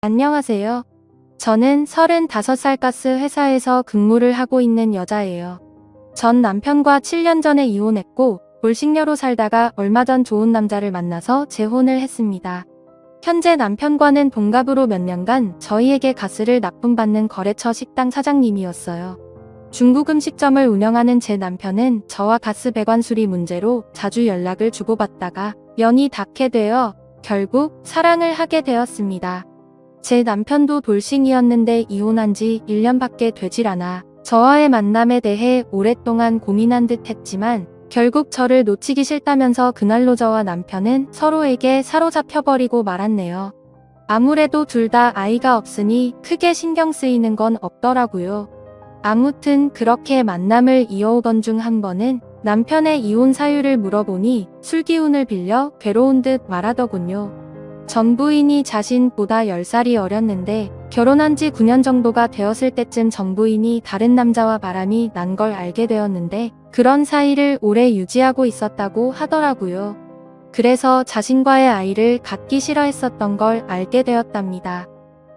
안녕하세요. 저는 35살 가스 회사에서 근무를 하고 있는 여자예요. 전 남편과 7년 전에 이혼했고 돌싱녀로 살다가 얼마 전 좋은 남자를 만나서 재혼을 했습니다. 현재 남편과는 동갑으로 몇 년간 저희에게 가스를 납품받는 거래처 식당 사장님이었어요. 중국 음식점을 운영하는 제 남편은 저와 가스 배관 수리 문제로 자주 연락을 주고받다가 연이 닿게 되어 결국 사랑을 하게 되었습니다. 제 남편도 돌싱이었는데 이혼한 지 1년밖에 되질 않아 저와의 만남에 대해 오랫동안 고민한 듯 했지만 결국 저를 놓치기 싫다면서 그날로 저와 남편은 서로에게 사로잡혀버리고 말았네요. 아무래도 둘 다 아이가 없으니 크게 신경 쓰이는 건 없더라고요. 아무튼 그렇게 만남을 이어오던 중 한 번은 남편의 이혼 사유를 물어보니 술 기운을 빌려 괴로운 듯 말하더군요. 전 부인이 자신보다 10살이 어렸는데 결혼한 지 9년 정도가 되었을 때쯤 전 부인이 다른 남자와 바람이 난 걸 알게 되었는데 그런 사이를 오래 유지하고 있었다고 하더라고요. 그래서 자신과의 아이를 갖기 싫어했었던 걸 알게 되었답니다.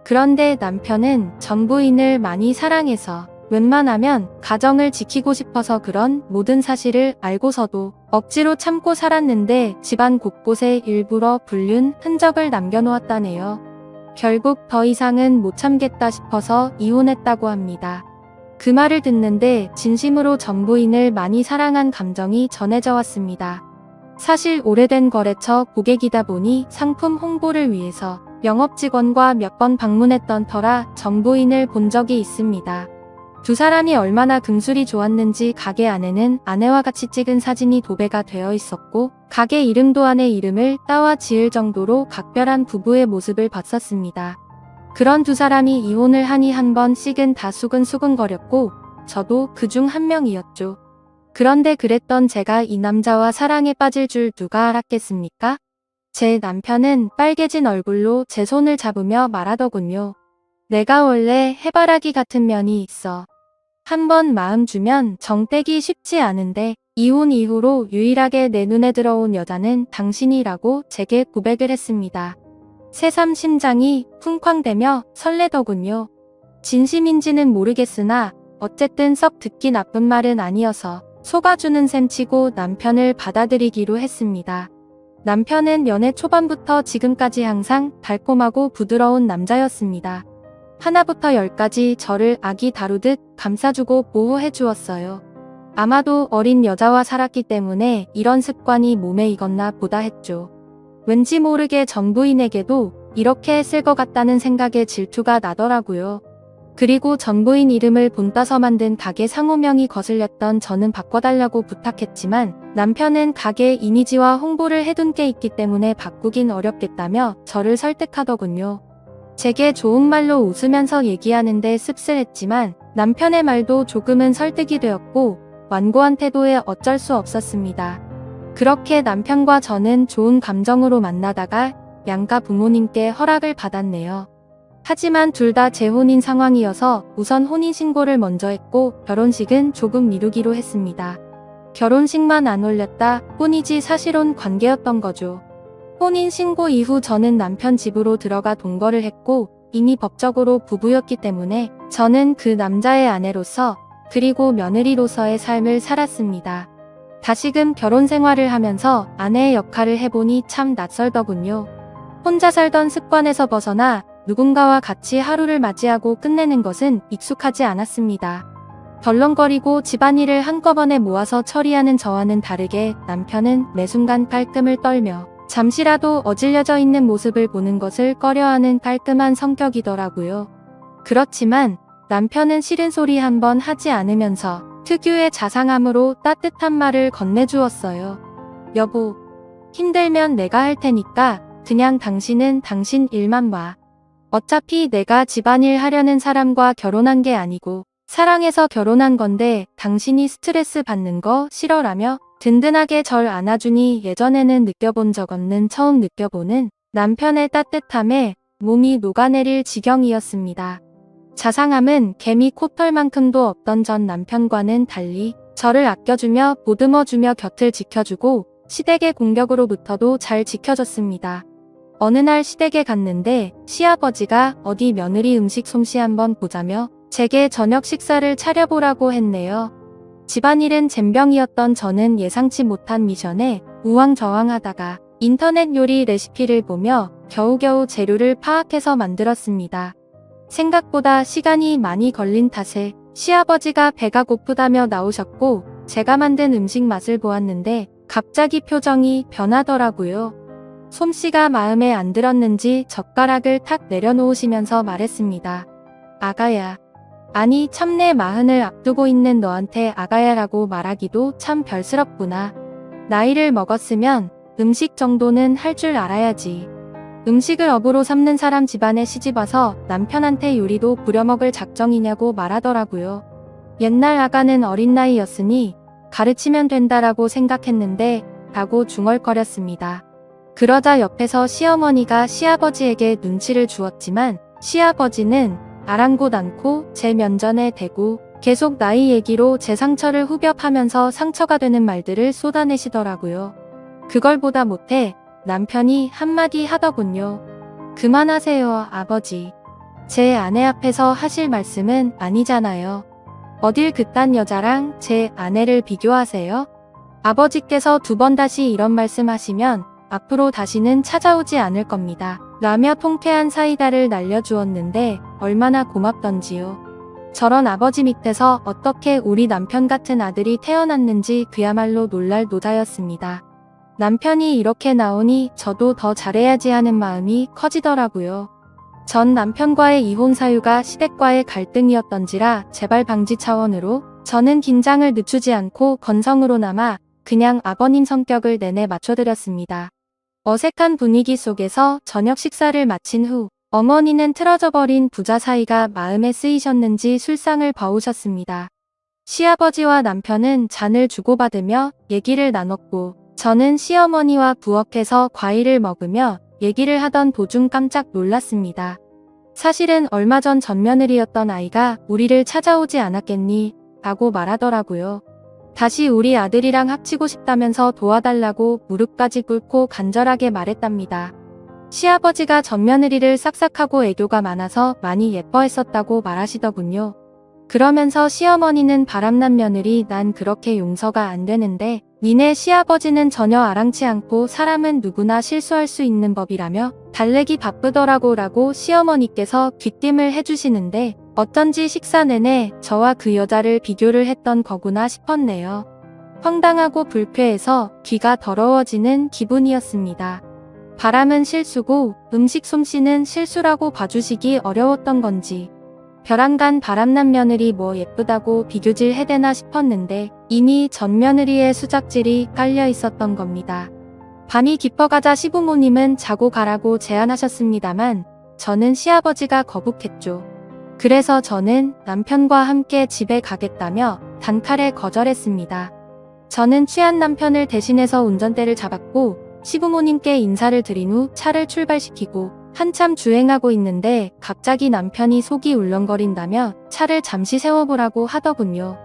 그런데 남편은 전 부인을 많이 사랑해서 웬만하면 가정을 지키고 싶어서 그런 모든 사실을 알고서도 억지로 참고 살았는데 집안 곳곳에 일부러 불륜 흔적을 남겨놓았다네요. 결국 더 이상은 못 참겠다 싶어서 이혼했다고 합니다. 그 말을 듣는데 진심으로 전 부인을 많이 사랑한 감정이 전해져 왔습니다. 사실 오래된 거래처 고객이다 보니 상품 홍보를 위해서 영업직원과 몇 번 방문했던 터라 전 부인을 본 적이 있습니다. 두 사람이 얼마나 금술이 좋았는지 가게 안에는 아내와 같이 찍은 사진이 도배가 되어 있었고 가게 이름도 아내 이름을 따와 지을 정도로 각별한 부부의 모습을 봤었습니다. 그런 두 사람이 이혼을 하니 한 번씩은 다 수근수근거렸고 저도 그중 한 명이었죠. 그런데 그랬던 제가 이 남자와 사랑에 빠질 줄 누가 알았겠습니까? 제 남편은 빨개진 얼굴로 제 손을 잡으며 말하더군요. 내가 원래 해바라기 같은 면이 있어. 한번 마음 주면 정 떼기 쉽지 않은데 이혼 이후로 유일하게 내 눈에 들어온 여자는 당신이라고 제게 고백을 했습니다. 새삼 심장이 쿵쾅대며 설레더군요. 진심인지는 모르겠으나 어쨌든 썩 듣기 나쁜 말은 아니어서 속아주는 셈 치고 남편을 받아들이기로 했습니다. 남편은 연애 초반부터 지금까지 항상 달콤하고 부드러운 남자였습니다. 하나부터 10까지 저를 아기 다루듯 감싸주고 보호해 주었어요. 아마도 어린 여자와 살았기 때문에 이런 습관이 몸에 익었나 보다 했죠. 왠지 모르게 전 부인에게도 이렇게 했을 것 같다는 생각에 질투가 나더라고요. 그리고 전 부인 이름을 본따서 만든 가게 상호명이 거슬렸던 저는 바꿔달라고 부탁했지만 남편은 가게 이미지와 홍보를 해둔 게 있기 때문에 바꾸긴 어렵겠다며 저를 설득하더군요. 제게 좋은 말로 웃으면서 얘기하는데 씁쓸했지만 남편의 말도 조금은 설득이 되었고 완고한 태도에 어쩔 수 없었습니다. 그렇게 남편과 저는 좋은 감정으로 만나다가 양가 부모님께 허락을 받았네요. 하지만 둘 다 재혼인 상황이어서 우선 혼인신고를 먼저 했고 결혼식은 조금 미루기로 했습니다. 결혼식만 안 올렸다 뿐이지 사실혼 관계였던 거죠. 혼인신고 이후 저는 남편 집으로 들어가 동거를 했고 이미 법적으로 부부였기 때문에 저는 그 남자의 아내로서 그리고 며느리로서의 삶을 살았습니다. 다시금 결혼 생활을 하면서 아내의 역할을 해보니 참 낯설더군요. 혼자 살던 습관에서 벗어나 누군가와 같이 하루를 맞이하고 끝내는 것은 익숙하지 않았습니다. 덜렁거리고 집안일을 한꺼번에 모아서 처리하는 저와는 다르게 남편은 매 순간 깔끔을 떨며 잠시라도 어질려져 있는 모습을 보는 것을 꺼려하는 깔끔한 성격이더라고요. 그렇지만 남편은 싫은 소리 한 번 하지 않으면서 특유의 자상함으로 따뜻한 말을 건네주었어요. 여보, 힘들면 내가 할 테니까 그냥 당신은 당신 일만 봐. 어차피 내가 집안일 하려는 사람과 결혼한 게 아니고 사랑해서 결혼한 건데 당신이 스트레스 받는 거 싫어라며 든든하게 절 안아주니 예전에는 느껴본 적 없는 처음 느껴보는 남편의 따뜻함에 몸이 녹아내릴 지경이었습니다. 자상함은 개미 코털만큼도 없던 전 남편과는 달리 저를 아껴주며 보듬어주며 곁을 지켜주고 시댁의 공격으로부터도 잘 지켜줬습니다. 어느 날 시댁에 갔는데 시아버지가 어디 며느리 음식 솜씨 한번 보자며 제게 저녁 식사를 차려보라고 했네요. 집안일은 젬병이었던 저는 예상치 못한 미션에 우왕좌왕하다가 인터넷 요리 레시피를 보며 겨우겨우 재료를 파악해서 만들었습니다. 생각보다 시간이 많이 걸린 탓에 시아버지가 배가 고프다며 나오셨고 제가 만든 음식 맛을 보았는데 갑자기 표정이 변하더라고요. 솜씨가 마음에 안 들었는지 젓가락을 탁 내려놓으시면서 말했습니다. 아가야. 아니 참 내 마흔을 앞두고 있는 너한테 아가야라고 말하기도 참 별스럽구나. 나이를 먹었으면 음식 정도는 할 줄 알아야지. 음식을 업으로 삼는 사람 집안에 시집와서 남편한테 요리도 부려먹을 작정이냐고 말하더라고요. 옛날 아가는 어린 나이였으니 가르치면 된다라고 생각했는데 라고 중얼거렸습니다. 그러자 옆에서 시어머니가 시아버지에게 눈치를 주었지만 시아버지는 아랑곳 않고 제 면전에 대고 계속 나이 얘기로 제 상처를 후벼파면서 상처가 되는 말들을 쏟아내시더라고요. 그걸 보다 못해 남편이 한마디 하더군요. 그만하세요, 아버지. 제 아내 앞에서 하실 말씀은 아니잖아요. 어딜 그딴 여자랑 제 아내를 비교하세요? 아버지께서 2번 다시 이런 말씀 하시면 앞으로 다시는 찾아오지 않을 겁니다. 라며 통쾌한 사이다를 날려주었는데 얼마나 고맙던지요. 저런 아버지 밑에서 어떻게 우리 남편 같은 아들이 태어났는지 그야말로 놀랄 노자였습니다. 남편이 이렇게 나오니 저도 더 잘해야지 하는 마음이 커지더라고요. 전 남편과의 이혼 사유가 시댁과의 갈등이었던지라 재발 방지 차원으로 저는 긴장을 늦추지 않고 건성으로나마 그냥 아버님 성격을 내내 맞춰드렸습니다. 어색한 분위기 속에서 저녁 식사를 마친 후 어머니는 틀어져 버린 부자 사이가 마음에 쓰이셨는지 술상을 버우셨습니다. 시아버지와 남편은 잔을 주고받으며 얘기를 나눴고 저는 시어머니와 부엌에서 과일을 먹으며 얘기를 하던 도중 깜짝 놀랐습니다. 사실은 얼마 전 맏며느리였던 아이가 우리를 찾아오지 않았겠니? 라고 말하더라고요. 다시 우리 아들이랑 합치고 싶다면서 도와달라고 무릎까지 꿇고 간절하게 말했답니다. 시아버지가 맏며느리를 싹싹하고 애교가 많아서 많이 예뻐했었다고 말하시더군요. 그러면서 시어머니는 바람난 며느리 난 그렇게 용서가 안 되는데 니네 시아버지는 전혀 아랑치 않고 사람은 누구나 실수할 수 있는 법이라며 달래기 바쁘더라고 라고 시어머니께서 귀띔을 해주시는데 어쩐지 식사 내내 저와 그 여자를 비교를 했던 거구나 싶었네요. 황당하고 불쾌해서 귀가 더러워지는 기분이었습니다. 바람은 실수고 음식 솜씨는 실수라고 봐주시기 어려웠던 건지 벼랑간 바람난 며느리 뭐 예쁘다고 비교질 해대나 싶었는데 이미 전 며느리의 수작질이 깔려 있었던 겁니다. 밤이 깊어가자 시부모님은 자고 가라고 제안하셨습니다만 저는 시아버지가 거북했죠. 그래서 저는 남편과 함께 집에 가겠다며 단칼에 거절했습니다. 저는 취한 남편을 대신해서 운전대를 잡았고 시부모님께 인사를 드린 후 차를 출발시키고 한참 주행하고 있는데 갑자기 남편이 속이 울렁거린다며 차를 잠시 세워보라고 하더군요.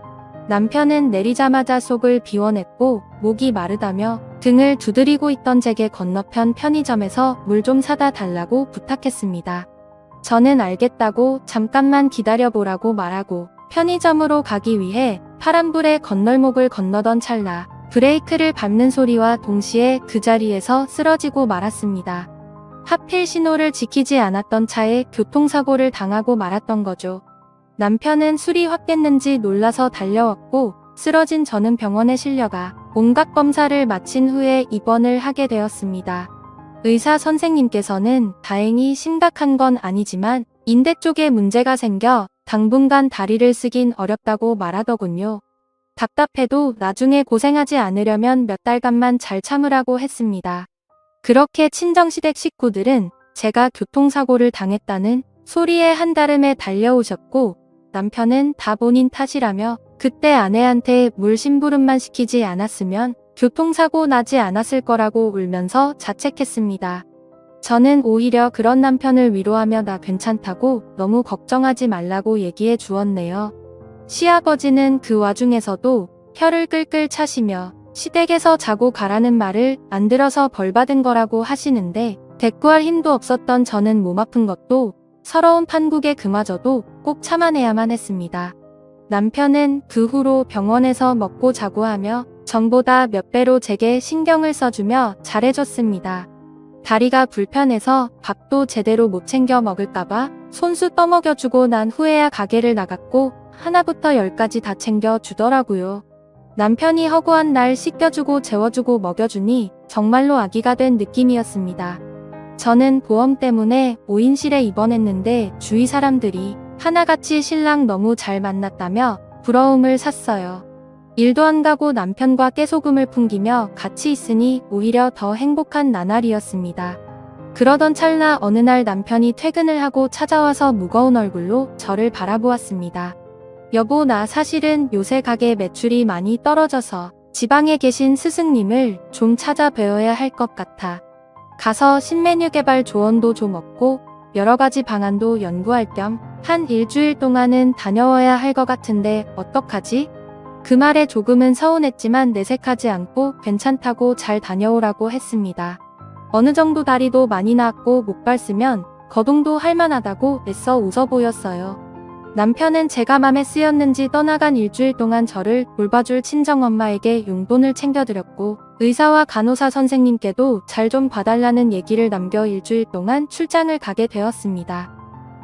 남편은 내리자마자 속을 비워냈고 목이 마르다며 등을 두드리고 있던 제게 건너편 편의점에서 물 좀 사다 달라고 부탁했습니다. 저는 알겠다고 잠깐만 기다려보라고 말하고 편의점으로 가기 위해 파란불에 건널목을 건너던 찰나 브레이크를 밟는 소리와 동시에 그 자리에서 쓰러지고 말았습니다. 하필 신호를 지키지 않았던 차에 교통사고를 당하고 말았던 거죠. 남편은 술이 확 깼는지 놀라서 달려왔고 쓰러진 저는 병원에 실려가 온갖 검사를 마친 후에 입원을 하게 되었습니다. 의사 선생님께서는 다행히 심각한 건 아니지만 인대 쪽에 문제가 생겨 당분간 다리를 쓰긴 어렵다고 말하더군요. 답답해도 나중에 고생하지 않으려면 몇 달간만 잘 참으라고 했습니다. 그렇게 친정시댁 식구들은 제가 교통사고를 당했다는 소리에 한달음에 달려오셨고 남편은 다 본인 탓이라며 그때 아내한테 물 심부름만 시키지 않았으면 교통사고 나지 않았을 거라고 울면서 자책했습니다. 저는 오히려 그런 남편을 위로하며 나 괜찮다고 너무 걱정하지 말라고 얘기해 주었네요. 시아버지는 그 와중에서도 혀를 끌끌 차시며 시댁에서 자고 가라는 말을 안 들어서 벌 받은 거라고 하시는데 대꾸할 힘도 없었던 저는 몸 아픈 것도 서러운 판국에 그마저도 꼭 참아내야만 했습니다. 남편은 그 후로 병원에서 먹고 자고 하며 전보다 몇 배로 제게 신경을 써주며 잘해줬습니다. 다리가 불편해서 밥도 제대로 못 챙겨 먹을까봐 손수 떠먹여주고 난 후에야 가게를 나갔고 하나부터 열까지 다 챙겨주더라고요. 남편이 허구한 날 씻겨주고 재워주고 먹여주니 정말로 아기가 된 느낌이었습니다. 저는 보험 때문에 5인실에 입원했는데 주위 사람들이 하나같이 신랑 너무 잘 만났다며 부러움을 샀어요. 일도 안 가고 남편과 깨소금을 풍기며 같이 있으니 오히려 더 행복한 나날이었습니다. 그러던 찰나 어느 날 남편이 퇴근을 하고 찾아와서 무거운 얼굴로 저를 바라보았습니다. 여보, 나 사실은 요새 가게 매출이 많이 떨어져서 지방에 계신 스승님을 좀 찾아뵈어야 할 것 같아. 가서 신메뉴 개발 조언도 좀 얻고 여러 가지 방안도 연구할 겸 한 일주일 동안은 다녀와야 할 것 같은데 어떡하지? 그 말에 조금은 서운했지만 내색하지 않고 괜찮다고 잘 다녀오라고 했습니다. 어느 정도 다리도 많이 나았고 목발 쓰면 거동도 할만하다고 애써 웃어 보였어요. 남편은 제가 맘에 쓰였는지 떠나간 일주일 동안 저를 돌봐줄 친정엄마에게 용돈을 챙겨드렸고 의사와 간호사 선생님께도 잘 좀 봐달라는 얘기를 남겨 일주일 동안 출장을 가게 되었습니다.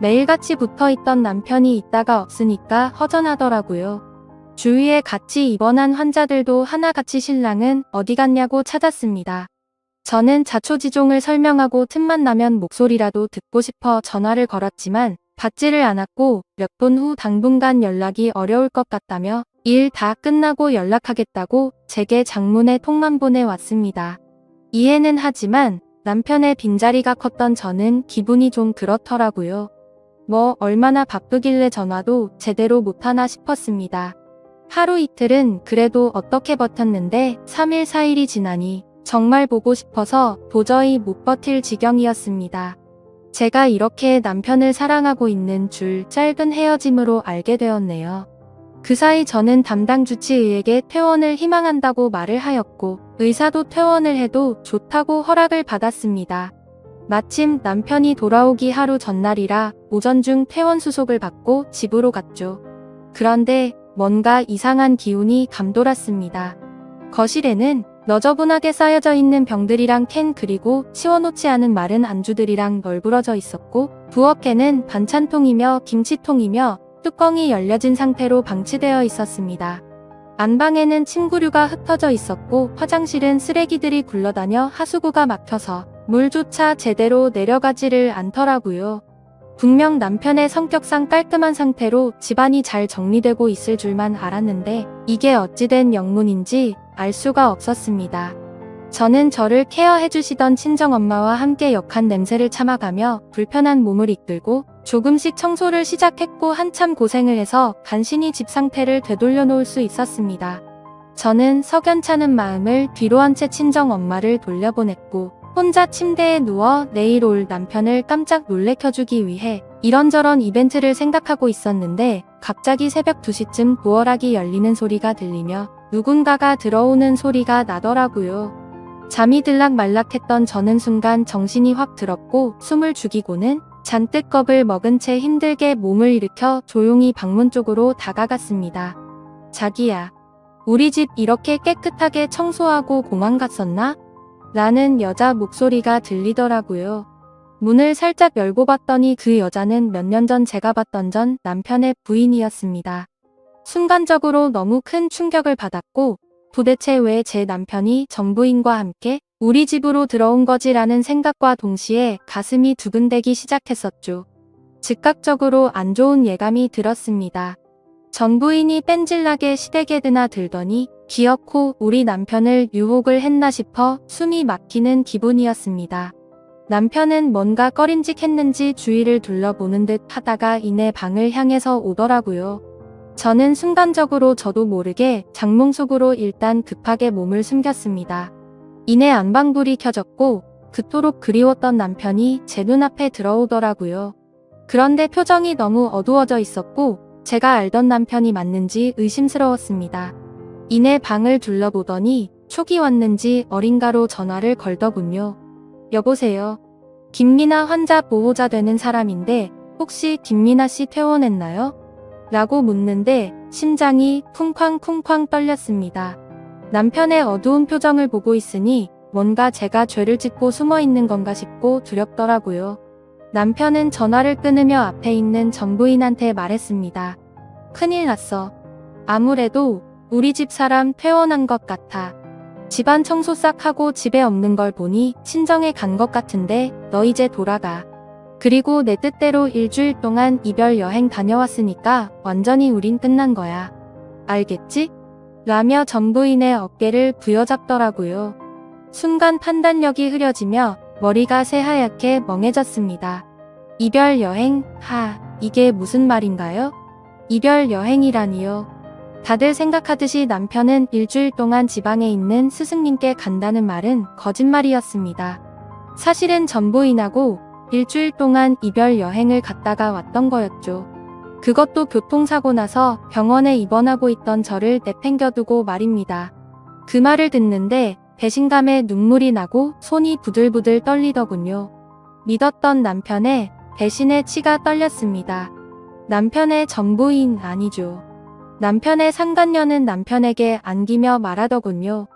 매일같이 붙어있던 남편이 있다가 없으니까 허전하더라고요. 주위에 같이 입원한 환자들도 하나같이 신랑은 어디 갔냐고 찾았습니다. 저는 자초지종을 설명하고 틈만 나면 목소리라도 듣고 싶어 전화를 걸었지만 받지를 않았고 몇 분 후 당분간 연락이 어려울 것 같다며 일 다 끝나고 연락하겠다고 제게 장문의 톡만 보내왔습니다. 이해는 하지만 남편의 빈자리가 컸던 저는 기분이 좀 그렇더라고요. 뭐 얼마나 바쁘길래 전화도 제대로 못하나 싶었습니다. 하루 이틀은 그래도 어떻게 버텼는데 3일 4일이 지나니 정말 보고 싶어서 도저히 못 버틸 지경이었습니다. 제가 이렇게 남편을 사랑하고 있는 줄 짧은 헤어짐으로 알게 되었네요. 그 사이 저는 담당 주치의에게 퇴원을 희망한다고 말을 하였고 의사도 퇴원을 해도 좋다고 허락을 받았습니다. 마침 남편이 돌아오기 하루 전날이라 오전 중 퇴원 수속을 받고 집으로 갔죠. 그런데 뭔가 이상한 기운이 감돌았습니다. 거실에는 너저분하게 쌓여져 있는 병들이랑 캔 그리고 치워놓지 않은 마른 안주들이랑 널브러져 있었고 부엌에는 반찬통이며 김치통이며 뚜껑이 열려진 상태로 방치되어 있었습니다. 안방에는 침구류가 흩어져 있었고 화장실은 쓰레기들이 굴러다녀 하수구가 막혀서 물조차 제대로 내려가지를 않더라고요. 분명 남편의 성격상 깔끔한 상태로 집안이 잘 정리되고 있을 줄만 알았는데 이게 어찌된 영문인지 알 수가 없었습니다. 저는 저를 케어해주시던 친정엄마와 함께 역한 냄새를 참아가며 불편한 몸을 이끌고 조금씩 청소를 시작했고 한참 고생을 해서 간신히 집 상태를 되돌려 놓을 수 있었습니다. 저는 석연찮은 마음을 뒤로 한 채 친정엄마를 돌려보냈고 혼자 침대에 누워 내일 올 남편을 깜짝 놀래켜주기 위해 이런저런 이벤트를 생각하고 있었는데 갑자기 새벽 2시쯤 도어락이 열리는 소리가 들리며 누군가가 들어오는 소리가 나더라고요. 잠이 들락말락했던 저는 순간 정신이 확 들었고 숨을 죽이고는 잔뜩 겁을 먹은 채 힘들게 몸을 일으켜 조용히 방문 쪽으로 다가갔습니다. 자기야, 우리 집 이렇게 깨끗하게 청소하고 공항 갔었나? 라는 여자 목소리가 들리더라고요. 문을 살짝 열고 봤더니 그 여자는 몇 년 전 제가 봤던 전 남편의 부인이었습니다. 순간적으로 너무 큰 충격을 받았고 도대체 왜 제 남편이 전 부인과 함께 우리 집으로 들어온 거지라는 생각과 동시에 가슴이 두근대기 시작했었죠. 즉각적으로 안 좋은 예감이 들었습니다. 전 부인이 뺀질나게 시댁에 드나 들더니 기어코 우리 남편을 유혹을 했나 싶어 숨이 막히는 기분이었습니다. 남편은 뭔가 꺼림직했는지 주위를 둘러보는 듯 하다가 이내 방을 향해서 오더라고요. 저는 순간적으로 저도 모르게 장롱 속으로 일단 급하게 몸을 숨겼습니다. 이내 안방불이 켜졌고 그토록 그리웠던 남편이 제 눈앞에 들어오더라고요. 그런데 표정이 너무 어두워져 있었고 제가 알던 남편이 맞는지 의심스러웠습니다. 이내 방을 둘러보더니 촉이 왔는지 어딘가로 전화를 걸더군요. 여보세요. 김미나 환자 보호자 되는 사람인데 혹시 김미나 씨 퇴원했나요? 라고 묻는데 심장이 쿵쾅쿵쾅 떨렸습니다. 남편의 어두운 표정을 보고 있으니 뭔가 제가 죄를 짓고 숨어 있는 건가 싶고 두렵더라고요. 남편은 전화를 끊으며 앞에 있는 전부인한테 말했습니다. 큰일 났어. 아무래도 우리 집 사람 퇴원한 것 같아. 집안 청소 싹 하고 집에 없는 걸 보니 친정에 간 것 같은데 너 이제 돌아가. 그리고 내 뜻대로 일주일 동안 이별 여행 다녀왔으니까 완전히 우린 끝난 거야. 알겠지? 라며 전부인의 어깨를 부여잡더라고요. 순간 판단력이 흐려지며 머리가 새하얗게 멍해졌습니다. 이별 여행? 이게 무슨 말인가요? 이별 여행이라니요. 다들 생각하듯이 남편은 일주일 동안 지방에 있는 스승님께 간다는 말은 거짓말이었습니다. 사실은 전부인하고 일주일 동안 이별 여행을 갔다가 왔던 거였죠. 그것도 교통사고 나서 병원에 입원하고 있던 저를 내팽겨두고 말입니다. 그 말을 듣는데 배신감에 눈물이 나고 손이 부들부들 떨리더군요. 믿었던 남편의 배신의 치가 떨렸습니다. 남편의 전부인 아니죠. 남편의 상간녀는 남편에게 안기며 말하더군요.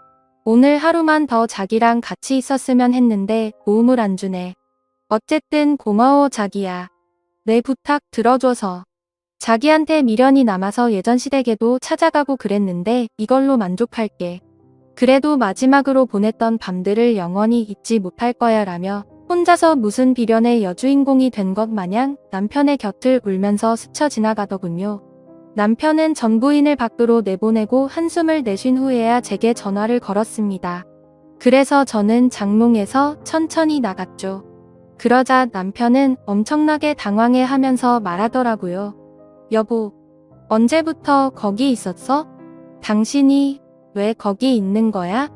오늘 하루만 더 자기랑 같이 있었으면 했는데 도움을 안 주네. 어쨌든 고마워 자기야. 내 부탁 들어줘서. 자기한테 미련이 남아서 예전 시댁에도 찾아가고 그랬는데 이걸로 만족할게. 그래도 마지막으로 보냈던 밤들을 영원히 잊지 못할 거야 라며 혼자서 무슨 비련의 여주인공이 된 것 마냥 남편의 곁을 울면서 스쳐 지나가더군요. 남편은 전부인을 밖으로 내보내고 한숨을 내쉰 후에야 제게 전화를 걸었습니다. 그래서 저는 장롱에서 천천히 나갔죠. 그러자 남편은 엄청나게 당황해하면서 말하더라고요. 여보, 언제부터 거기 있었어? 당신이 왜 거기 있는 거야?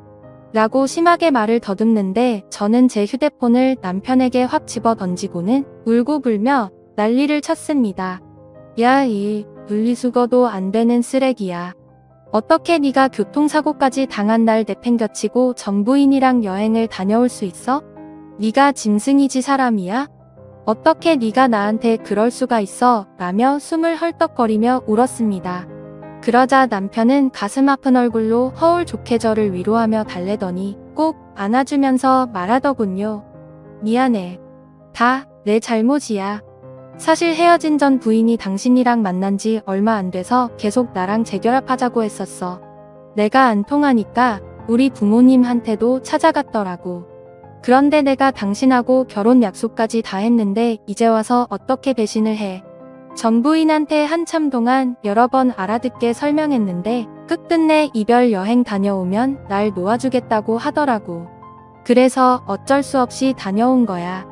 라고 심하게 말을 더듬는데 저는 제 휴대폰을 남편에게 확 집어 던지고는 울고 불며 난리를 쳤습니다. 야, 이 분리수거도 안 되는 쓰레기야. 어떻게 네가 교통사고까지 당한 날 내팽겨치고 전부인이랑 여행을 다녀올 수 있어? 네가 짐승이지 사람이야? 어떻게 네가 나한테 그럴 수가 있어? 라며 숨을 헐떡거리며 울었습니다. 그러자 남편은 가슴 아픈 얼굴로 허울 좋게 저를 위로하며 달래더니 꼭 안아주면서 말하더군요. 미안해. 다 내 잘못이야. 사실 헤어진 전 부인이 당신이랑 만난 지 얼마 안 돼서 계속 나랑 재결합하자고 했었어. 내가 안 통하니까 우리 부모님한테도 찾아갔더라고. 그런데 내가 당신하고 결혼 약속까지 다 했는데 이제 와서 어떻게 배신을 해. 전 부인한테 한참 동안 여러 번 알아듣게 설명했는데 끝끝내 이별 여행 다녀오면 날 놓아주겠다고 하더라고. 그래서 어쩔 수 없이 다녀온 거야.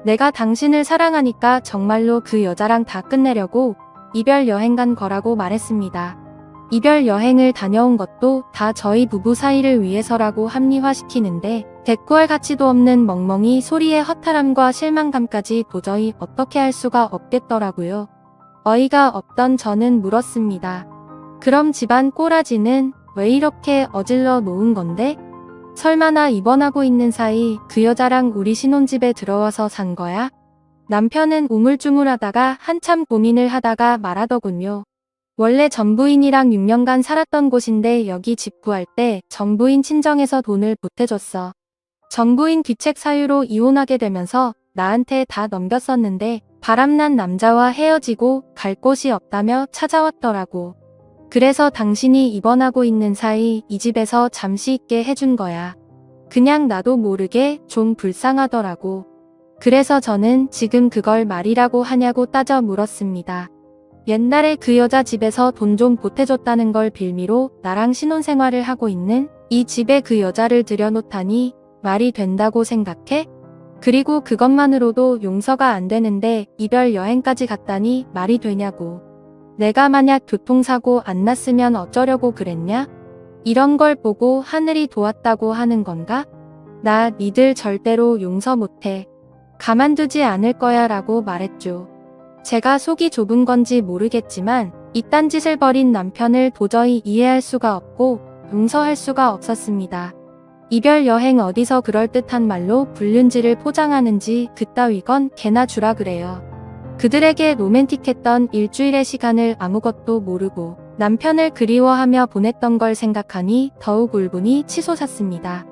내가 당신을 사랑하니까 정말로 그 여자랑 다 끝내려고 이별 여행 간 거라고 말했습니다. 이별 여행을 다녀온 것도 다 저희 부부 사이를 위해서라고 합리화시키는데 대꾸할 가치도 없는 멍멍이 소리에 허탈함과 실망감까지 도저히 어떻게 할 수가 없겠더라고요. 어이가 없던 저는 물었습니다. 그럼 집안 꼬라지는 왜 이렇게 어질러 놓은 건데? 설마 나 입원하고 있는 사이 그 여자랑 우리 신혼집에 들어와서 산 거야? 남편은 우물쭈물하다가 한참 고민을 하다가 말하더군요. 원래 전부인이랑 6년간 살았던 곳인데 여기 집 구할 때 전부인 친정에서 돈을 보태줬어. 전부인 귀책 사유로 이혼하게 되면서 나한테 다 넘겼었는데 바람난 남자와 헤어지고 갈 곳이 없다며 찾아왔더라고. 그래서 당신이 입원하고 있는 사이 이 집에서 잠시 있게 해준 거야. 그냥 나도 모르게 좀 불쌍하더라고. 그래서 저는 지금 그걸 말이라고 하냐고 따져 물었습니다. 옛날에 그 여자 집에서 돈 좀 보태줬다는 걸 빌미로 나랑 신혼생활을 하고 있는 이 집에 그 여자를 들여놓다니 말이 된다고 생각해? 그리고 그것만으로도 용서가 안 되는데 이별 여행까지 갔다니 말이 되냐고. 내가 만약 교통사고 안 났으면 어쩌려고 그랬냐? 이런 걸 보고 하늘이 도왔다고 하는 건가? 나 니들 절대로 용서 못해. 가만두지 않을 거야 라고 말했죠. 제가 속이 좁은 건지 모르겠지만 이딴 짓을 벌인 남편을 도저히 이해할 수가 없고 용서할 수가 없었습니다. 이별 여행 어디서 그럴듯한 말로 불륜지를 포장하는지 그따위건 개나 주라 그래요. 그들에게 로맨틱했던 일주일의 시간을 아무것도 모르고 남편을 그리워하며 보냈던 걸 생각하니 더욱 울분이 치솟았습니다.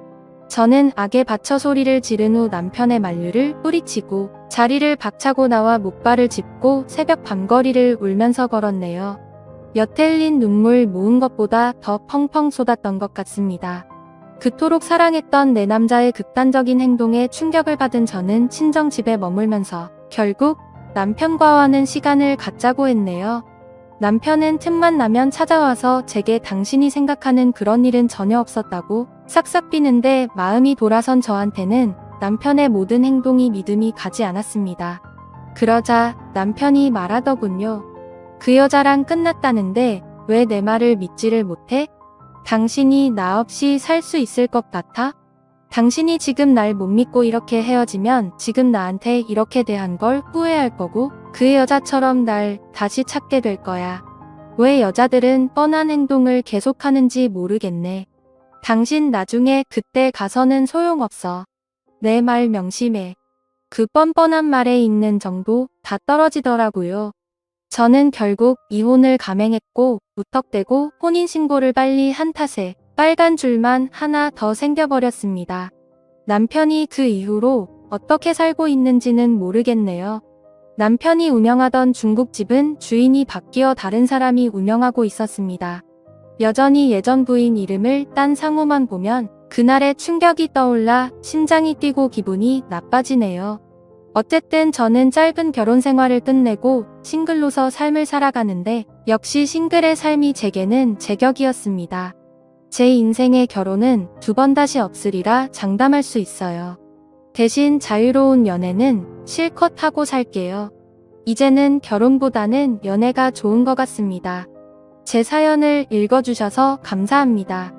저는 악에 받쳐 소리를 지른 후 남편의 만류를 뿌리치고 자리를 박차고 나와 목발을 짚고 새벽 밤거리를 울면서 걸었네요. 여태 흘린 눈물 모은 것보다 더 펑펑 쏟았던 것 같습니다. 그토록 사랑했던 내 남자의 극단적인 행동에 충격을 받은 저는 친정 집에 머물면서 결국 남편과와는 시간을 갖자고 했네요. 남편은 틈만 나면 찾아와서 제게 당신이 생각하는 그런 일은 전혀 없었다고 싹싹 비는데 마음이 돌아선 저한테는 남편의 모든 행동이 믿음이 가지 않았습니다. 그러자 남편이 말하더군요. 그 여자랑 끝났다는데 왜 내 말을 믿지를 못해? 당신이 나 없이 살 수 있을 것 같아? 당신이 지금 날 못 믿고 이렇게 헤어지면 지금 나한테 이렇게 대한 걸 후회할 거고 그 여자처럼 날 다시 찾게 될 거야. 왜 여자들은 뻔한 행동을 계속하는지 모르겠네. 당신 나중에 그때 가서는 소용없어. 내 말 명심해. 그 뻔뻔한 말에 있는 정도 다 떨어지더라고요. 저는 결국 이혼을 감행했고 무턱대고 혼인신고를 빨리 한 탓에 빨간 줄만 하나 더 생겨버렸습니다. 남편이 그 이후로 어떻게 살고 있는지는 모르겠네요. 남편이 운영하던 중국집은 주인이 바뀌어 다른 사람이 운영하고 있었습니다. 여전히 예전 부인 이름을 딴 상호만 보면 그날의 충격이 떠올라 심장이 뛰고 기분이 나빠지네요. 어쨌든 저는 짧은 결혼 생활을 끝내고 싱글로서 삶을 살아가는데 역시 싱글의 삶이 제게는 제격이었습니다. 제 인생의 결혼은 2번 다시 없으리라 장담할 수 있어요. 대신 자유로운 연애는 실컷 하고 살게요. 이제는 결혼보다는 연애가 좋은 것 같습니다. 제 사연을 읽어주셔서 감사합니다.